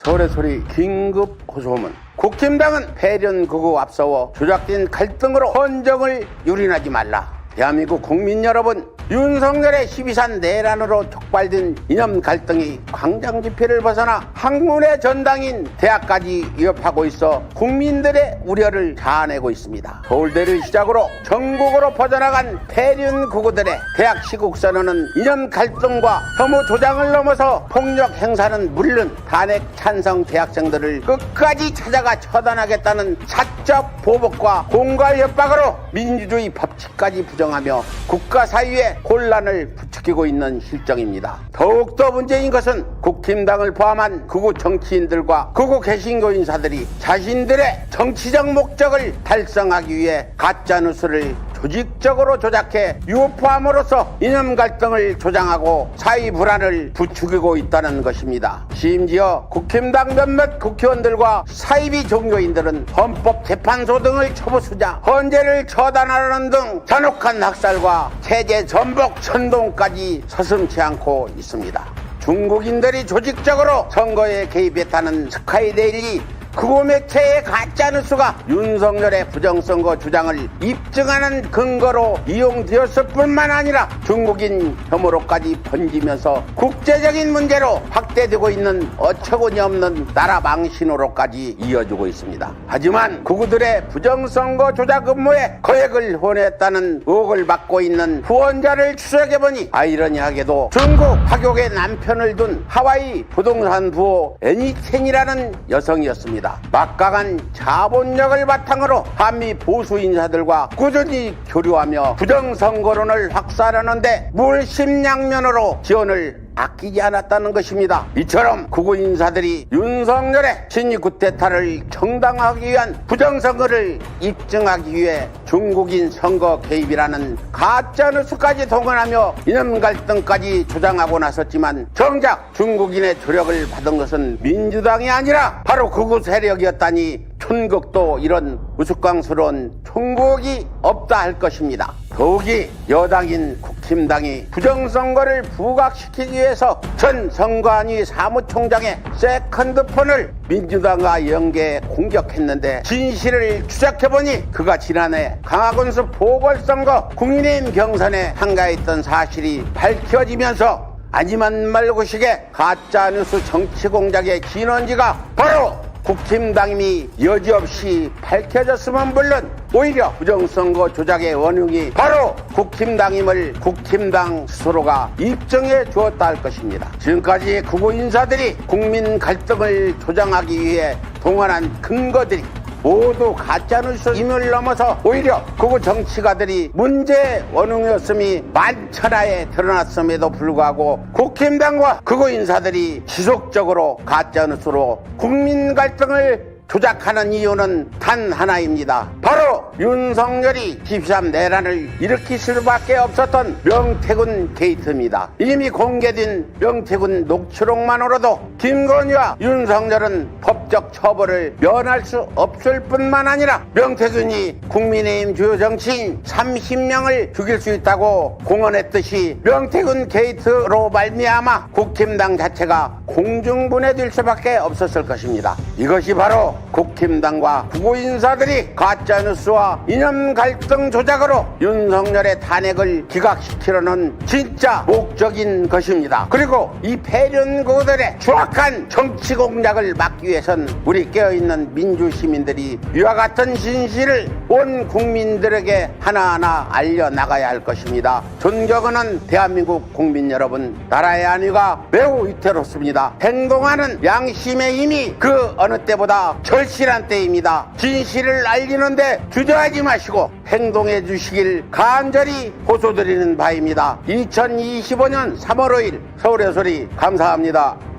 서울의 소리 긴급 호소문. 국힘당은 패륜극우 앞서워 조작된 갈등으로 헌정을 유린하지 말라. 대한민국 국민 여러분, 윤석열의 12산 내란으로 촉발된 이념 갈등이 광장 집회를 벗어나 학문의 전당인 대학까지 위협하고 있어 국민들의 우려를 자아내고 있습니다. 서울대를 시작으로 전국으로 퍼져나간 패륜 극우들의 대학 시국선언은 이념 갈등과 혐오 조장을 넘어서 폭력 행사는 물론 탄핵 찬성 대학생들을 끝까지 찾아가 처단하겠다는 사적 보복과 공갈 협박으로 민주주의 법치까지 부정하며 국가 사회에 혼란을 부추기고 있는 실정입니다. 더욱더 문제인 것은 국힘당을 포함한 극우 정치인들과 극우 개신교 인사들이 자신들의 정치적 목적을 달성하기 위해 가짜뉴스를 조직적으로 조작해 유포함으로써 이념 갈등을 조장하고 사회 불안을 부추기고 있다는 것입니다. 심지어 국힘당 몇몇 국회의원들과 사이비 종교인들은 헌법재판소 등을 처부수자 헌재를 처단하려는 등 잔혹한 학살과 체제 전복 선동까지 서슴지 않고 있습니다. 중국인들이 조직적으로 선거에 개입했다는 스카이데일리 극우 매체의 가짜뉴스가 윤석열의 부정선거 주장을 입증하는 근거로 이용되었을 뿐만 아니라 중국인 혐오로까지 번지면서 국제적인 문제로 확대되고 있는 어처구니 없는 나라 망신으로까지 이어지고 있습니다. 하지만 극우들의 부정선거 조작 음모에 거액을 후원했다는 의혹을 받고 있는 후원자를 추적해보니 아이러니하게도 중국 화교계 남편을 둔 하와이 부동산 부호 애니첸이라는 여성이었습니다. 막강한 자본력을 바탕으로 한미 보수 인사들과 꾸준히 교류하며 부정선거론을 확산하는데 물심양면으로 지원을 아끼지 않았다는 것입니다. 이처럼 극우 인사들이 윤석열의 친위 쿠데타를 정당화하기 위한 부정선거를 입증하기 위해 중국인 선거 개입이라는 가짜뉴스까지 동원하며 이념 갈등까지 조장하고 나섰지만 정작 중국인의 조력을 받은 것은 민주당이 아니라 바로 극우 세력이었다니 촌극도 이런 우스꽝스러운 총국이 없다 할 것입니다. 더욱이 여당인 국힘당이 부정선거를 부각시키기 위해서 전 선관위 사무총장의 세컨드폰을 민주당과 연계해 공격했는데 진실을 추적해보니 그가 지난해 강화군수 보궐선거 국민의힘 경선에 참가했던 사실이 밝혀지면서 아니만 말고식의 가짜뉴스 정치공작의 진원지가 바로 국힘당임이 여지없이 밝혀졌으면 물론 오히려 부정선거 조작의 원흉이 바로 국힘당임을 국힘당 스스로가 입증해 주었다 할 것입니다. 지금까지 극우 인사들이 국민 갈등을 조장하기 위해 동원한 근거들이 모두 가짜뉴스임을 넘어서 오히려 극우 정치가들이 문제의 원흉이었음이 만천하에 드러났음에도 불구하고 국힘당과 극우 인사들이 지속적으로 가짜뉴스로 국민 갈등을 조작하는 이유는 단 하나입니다. 바로 윤석열이 13 내란을 일으킬 수밖에 없었던 명태균 게이트입니다. 이미 공개된 명태균 녹취록만으로도 김건희와 윤석열은 법적 처벌을 면할 수 없을 뿐만 아니라 명태균이 국민의힘 주요 정치인 30명을 죽일 수 있다고 공언했듯이 명태균 게이트로 말미암아 국힘당 자체가 공중분해될 수밖에 없었을 것입니다. 이것이 바로 국힘당과 극우 인사들이 가짜뉴스와 이념 갈등 조작으로 윤석열의 탄핵을 기각시키려는 진짜 목적인 것입니다. 그리고 이 패륜 극우들의 추악한 정치 공작을 막기 위해선 우리 깨어있는 민주시민들이 이와 같은 진실을 온 국민들에게 하나하나 알려나가야 할 것입니다. 존경하는 대한민국 국민 여러분, 나라의 안위가 매우 위태롭습니다. 행동하는 양심의 힘이 그 어느 때보다 절실한 때입니다. 진실을 알리는데 주저하지 마시고 행동해 주시길 간절히 호소드리는 바입니다. 2025년 3월 5일 서울의 소리 감사합니다.